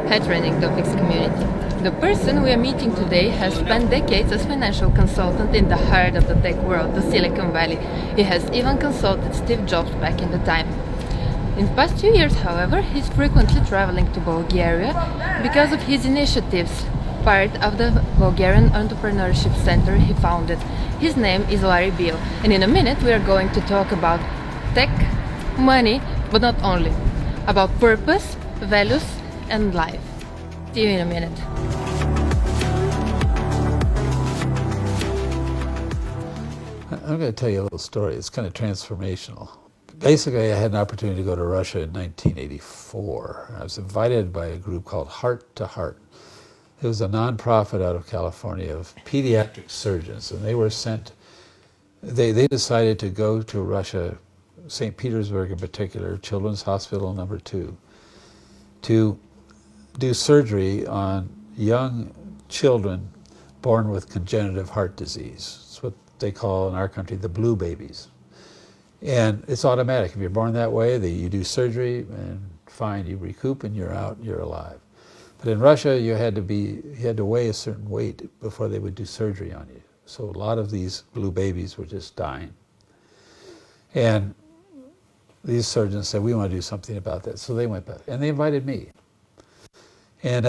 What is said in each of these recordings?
Trending Topics community. The person we are meeting today has spent decades as financial consultant in the heart of the tech world, the Silicon Valley. He has even consulted Steve Jobs back in the time. In the past 2 years, however, he's frequently traveling to Bulgaria because of his initiatives, part of the Bulgarian Entrepreneurship Center he founded. His name is Biehl, and in a minute we are going to talk about tech, money, but not only, about purpose, values, and life. See you in a minute. I'm going to tell you a little story. It's kind of transformational. Basically, I had an opportunity to go to Russia in 1984. I was invited by a group called Heart to Heart. It was a nonprofit out of California of pediatric surgeons, and they were sent. They decided to go to Russia, St. Petersburg in particular, Children's Hospital number 2, to do surgery on young children born with congenital heart disease. It's what they call in our country the blue babies. And it's automatic. If you're born that way, you do surgery and fine, you recoup and you're out, you're alive. But in Russia, you had to weigh a certain weight before they would do surgery on you. So a lot of these blue babies were just dying. And these surgeons said, we want to do something about that. So they went back, and they invited me. And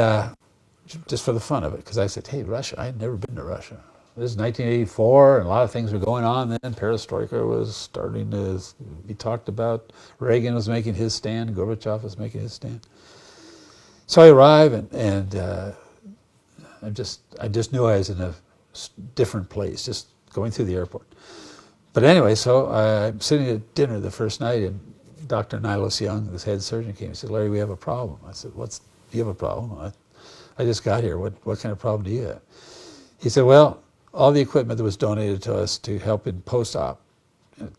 just for the fun of it, because I said, hey, Russia, I had never been to Russia. This is 1984, and a lot of things were going on then. Perestroika was starting to be talked about. Reagan was making his stand. Gorbachev was making his stand. So I arrive, and I just knew I was in a different place, just going through the airport. But anyway, so I'm sitting at dinner the first night, and Dr. Niles Young, this head surgeon, came and said, Larry, we have a problem. I said, do you have a problem? I just got here. What kind of problem do you have? He said, well, all the equipment that was donated to us to help in post-op,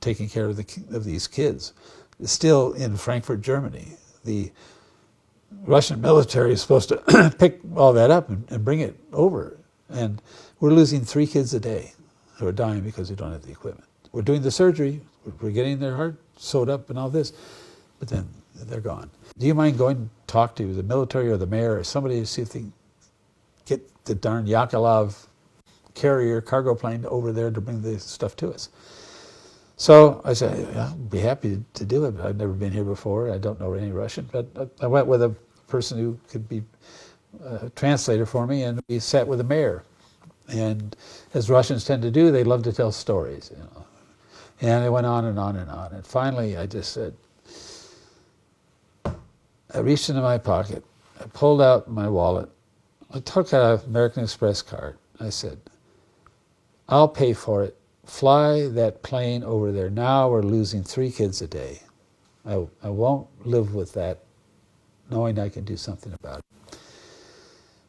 taking care of these kids, is still in Frankfurt, Germany. The Russian military is supposed to pick all that up and bring it over. And we're losing 3 kids a day who are dying because we don't have the equipment. We're doing the surgery, we're getting their heart sewed up and all this, but then they're gone. Do you mind going and talk to the military or the mayor or somebody to see if they can get the darn Yakolov carrier cargo plane over there to bring the stuff to us? So I said, yeah, I'll be happy to do it. I've never been here before. I don't know any Russian, but I went with a person who could be a translator for me, and we sat with the mayor. And as Russians tend to do, they love to tell stories, you know. And it went on and on and on. And finally, I just said, I reached into my pocket, I pulled out my wallet, I took out an American Express card. I said, I'll pay for it. Fly that plane over there. Now we're losing 3 kids a day. I won't live with that, knowing I can do something about it.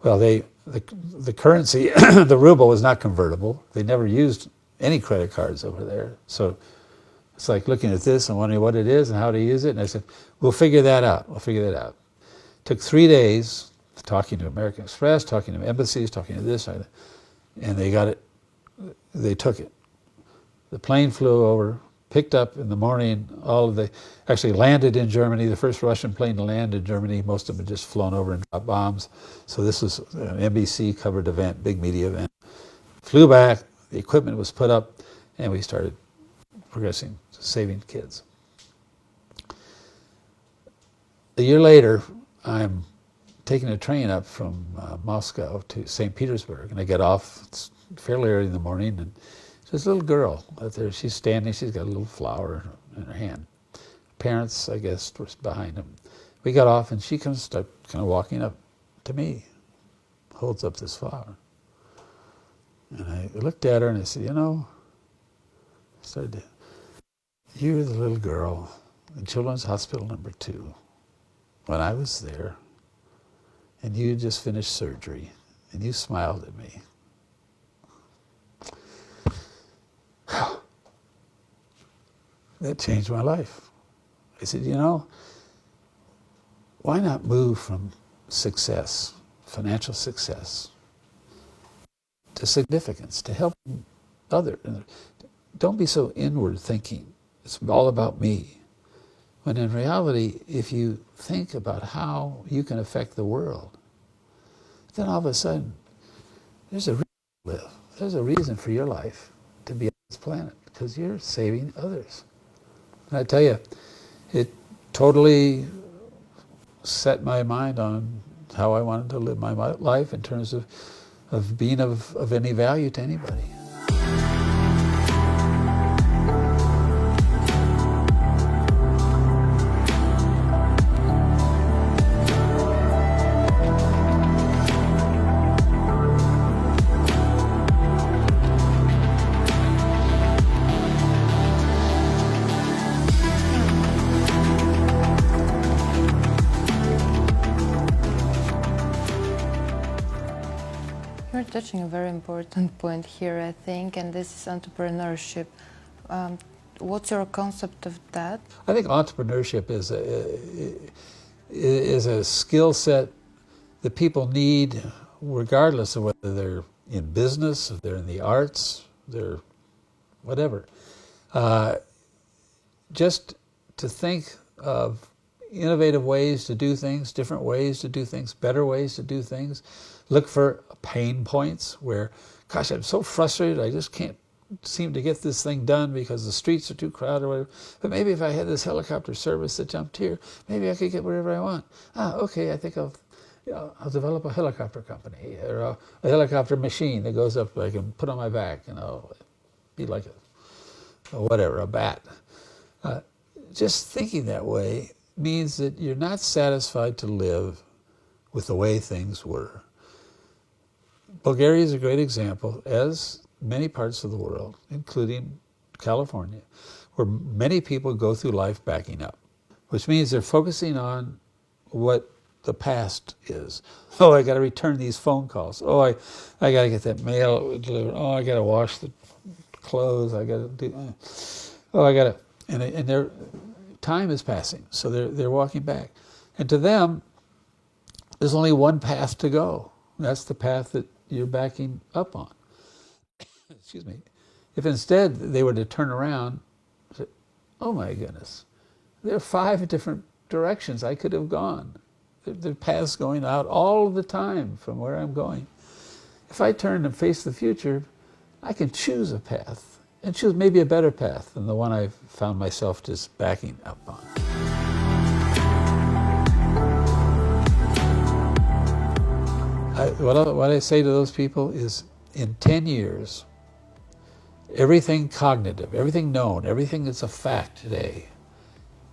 Well, the currency, the ruble, was not convertible. They never used any credit cards over there. So it's like looking at this and wondering what it is and how to use it. And I said, we'll figure that out. We'll figure that out. Took 3 days talking to American Express, talking to embassies, talking to this, and they got it. They took it. The plane flew over, picked up in the morning, actually landed in Germany, the first Russian plane to land in Germany. Most of them had just flown over and dropped bombs. So this was an NBC covered event, big media event. Flew back, the equipment was put up, and we started progressing, saving kids. A year later, I'm taking a train up from Moscow to St. Petersburg, and I get off, it's fairly early in the morning, and there's a little girl out there. She's standing. She's got a little flower in her hand. Parents, I guess, were behind them. We got off, and she comes, kind of walking up to me, holds up this flower. And I looked at her, and I said, you know, you're the little girl in Children's Hospital number 2 when I was there, and you just finished surgery, and you smiled at me. That changed my life. I said, you know, why not move from success, financial success, to significance, to help others? Don't be so inward thinking. It's all about me. When in reality, if you think about how you can affect the world, then all of a sudden, there's a reason to live. There's a reason for your life to be on this planet, because you're saving others. And I tell you, it totally set my mind on how I wanted to live my life in terms of being of any value to anybody. You're touching a very important point here, I think, and this is entrepreneurship. What's your concept of that? I think entrepreneurship is a skill set that people need, regardless of whether they're in business, if they're in the arts, they're whatever. Just to think of innovative ways to do things, different ways to do things, better ways to do things. Look for pain points where, gosh, I'm so frustrated, I just can't seem to get this thing done because the streets are too crowded or whatever. But maybe if I had this helicopter service that jumped here, maybe I could get wherever I want. Okay, I think I'll develop a helicopter company or a helicopter machine that goes up, I can put on my back and I'll be like a bat. Just thinking that way means that you're not satisfied to live with the way things were. Bulgaria is a great example, as many parts of the world, including California, where many people go through life backing up, which means they're focusing on what the past is. Oh, I got to return these phone calls. Oh, I got to get that mail delivered. Oh, I got to wash the clothes. I got to do. Oh, I got to, and their time is passing, so they're walking back, and to them, there's only one path to go. That's the path that you're backing up on. Excuse me. If instead they were to turn around and say, oh my goodness, there are 5 different directions I could have gone. There are paths going out all the time from where I'm going. If I turn and face the future, I can choose a path and choose maybe a better path than the one I've found myself just backing up on. What I say to those people is, in 10 years, everything cognitive, everything known, everything that's a fact today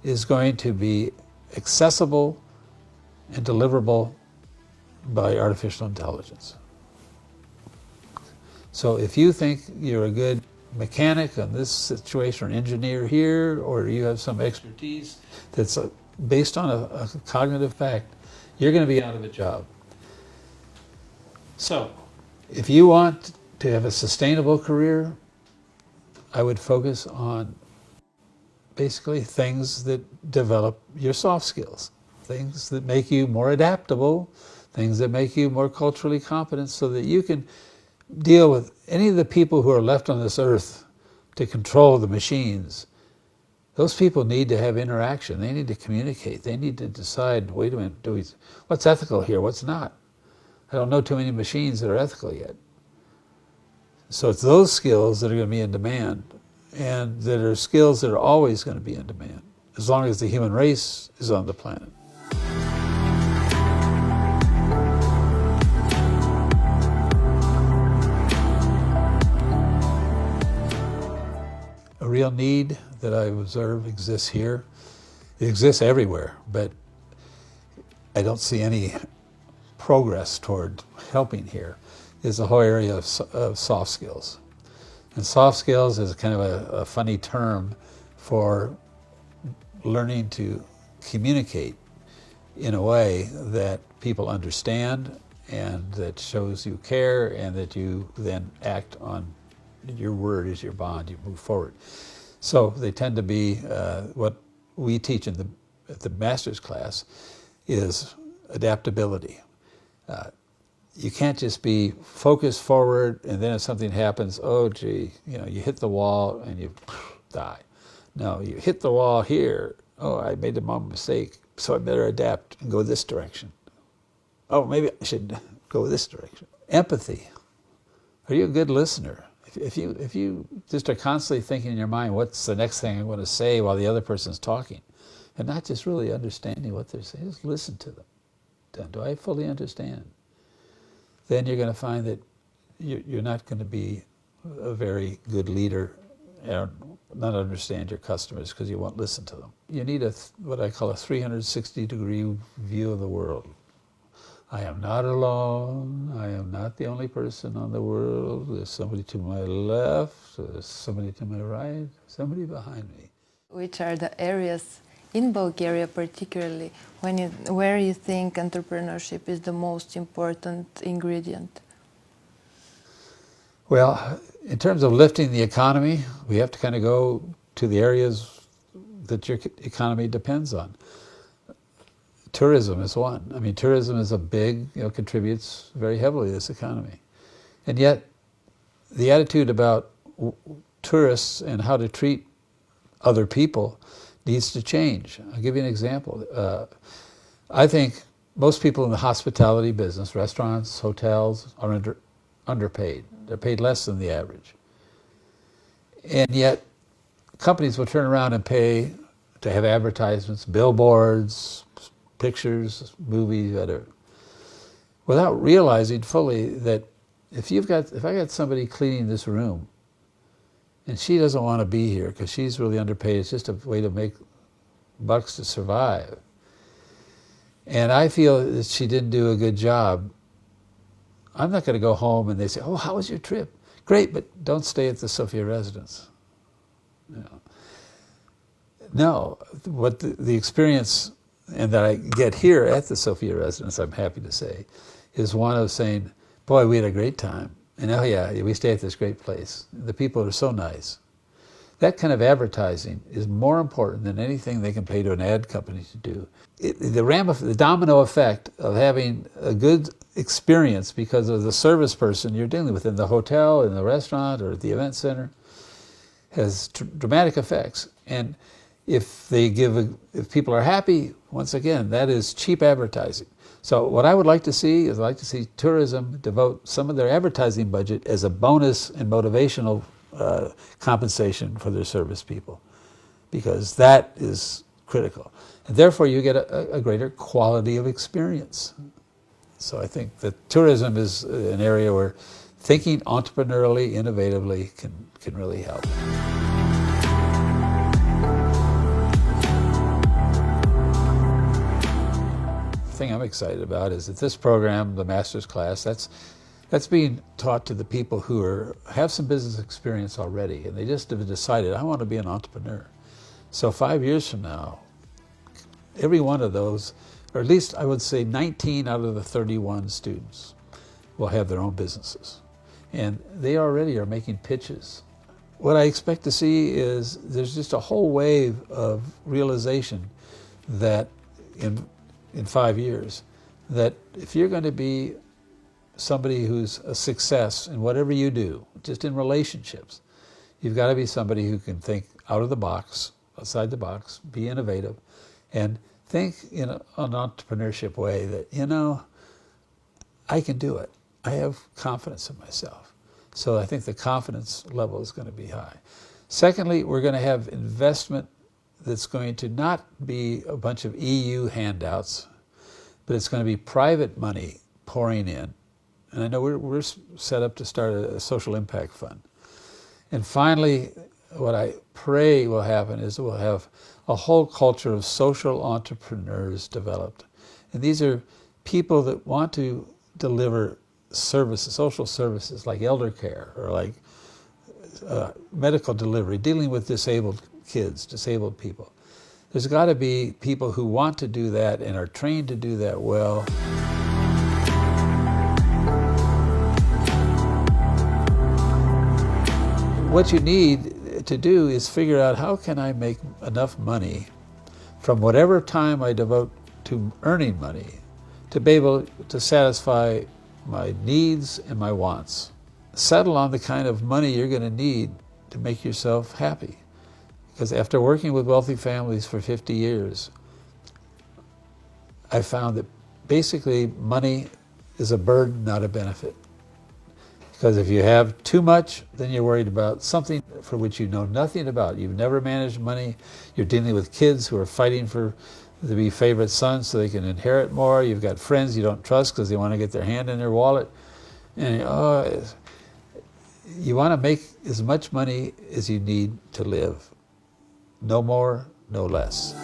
is going to be accessible and deliverable by artificial intelligence. So if you think you're a good mechanic in this situation, or an engineer here, or you have some expertise that's based on a cognitive fact, you're going to be out of a job. So, if you want to have a sustainable career, I would focus on basically things that develop your soft skills, things that make you more adaptable, things that make you more culturally competent, so that you can deal with any of the people who are left on this earth to control the machines. Those people need to have interaction. They need to communicate. They need to decide, wait a minute, what's ethical here, what's not? I don't know too many machines that are ethical yet. So it's those skills that are going to be in demand, and that are skills that are always going to be in demand, as long as the human race is on the planet. A real need that I observe exists here. It exists everywhere, but I don't see any progress toward helping here, is the whole area of soft skills. And soft skills is kind of a funny term for learning to communicate in a way that people understand and that shows you care, and that you then act on. Your word is your bond, you move forward. So they tend to be, what we teach at the master's class is adaptability. You can't just be focused forward, and then if something happens, oh gee, you hit the wall and you die. No, you hit the wall here, Oh, I made a mistake, so I better adapt and go this direction. Oh, maybe I should go this direction. Empathy. Are you a good listener? If you just are constantly thinking in your mind, what's the next thing I want to say while the other person's talking, and not just really understanding what they're saying, just listen to them. Do I fully understand? Then you're going to find that you're not going to be a very good leader and not understand your customers because you won't listen to them. You need what I call a 360-degree view of the world. I am not alone. I am not the only person on the world. There's somebody to my left, there's somebody to my right, somebody behind me. Which are the areas in Bulgaria particularly where you think entrepreneurship is the most important ingredient? Well, in terms of lifting the economy, we have to kind of go to the areas that your economy depends on. Tourism is one. I mean, tourism is a big, contributes very heavily to this economy. And yet, the attitude about tourists and how to treat other people needs to change. I'll give you an example. I think most people in the hospitality business, restaurants, hotels, are underpaid. They're paid less than the average. And yet, companies will turn around and pay to have advertisements, billboards, pictures, movies, whatever, without realizing fully that if I got somebody cleaning this room and she doesn't want to be here because she's really underpaid, it's just a way to make bucks to survive, and I feel that she didn't do a good job, I'm not going to go home and they say, oh, how was your trip? Great, but don't stay at the Sofia residence. No, what the experience and that I get here at the Sofia residence, I'm happy to say, is one of saying, boy, we had a great time. And oh yeah, we stay at this great place. The people are so nice. That kind of advertising is more important than anything they can pay to an ad company to do. The domino effect of having a good experience because of the service person you're dealing with in the hotel, in the restaurant, or at the event center has dramatic effects. And if people are happy, once again, that is cheap advertising. So what I would like to see is I'd like to see tourism devote some of their advertising budget as a bonus and motivational compensation for their service people, because that is critical. And therefore you get a greater quality of experience. So I think that tourism is an area where thinking entrepreneurially, innovatively can really help. The thing I'm excited about is that this program, the master's class, that's being taught to the people who have some business experience already, and they just have decided, I want to be an entrepreneur. So 5 years from now, every one of those, or at least I would say 19 out of the 31 students will have their own businesses. And they already are making pitches. What I expect to see is there's just a whole wave of realization that in 5 years, that if you're going to be somebody who's a success in whatever you do, just in relationships, you've got to be somebody who can think out of the box, outside the box, be innovative, and think in an entrepreneurship way that, I can do it. I have confidence in myself. So I think the confidence level is going to be high. Secondly, we're going to have investment that's going to not be a bunch of EU handouts, but it's going to be private money pouring in. And I know we're set up to start a social impact fund. And finally, what I pray will happen is we'll have a whole culture of social entrepreneurs developed. And these are people that want to deliver services, social services like elder care or like medical delivery, dealing with disabled kids, disabled people. There's got to be people who want to do that and are trained to do that well. What you need to do is figure out how can I make enough money from whatever time I devote to earning money to be able to satisfy my needs and my wants. Settle on the kind of money you're going to need to make yourself happy. Because after working with wealthy families for 50 years, I found that basically money is a burden, not a benefit. Because if you have too much, then you're worried about something for which you know nothing about. You've never managed money. You're dealing with kids who are fighting to be favorite sons so they can inherit more. You've got friends you don't trust because they want to get their hand in their wallet. And you want to make as much money as you need to live. No more, no less.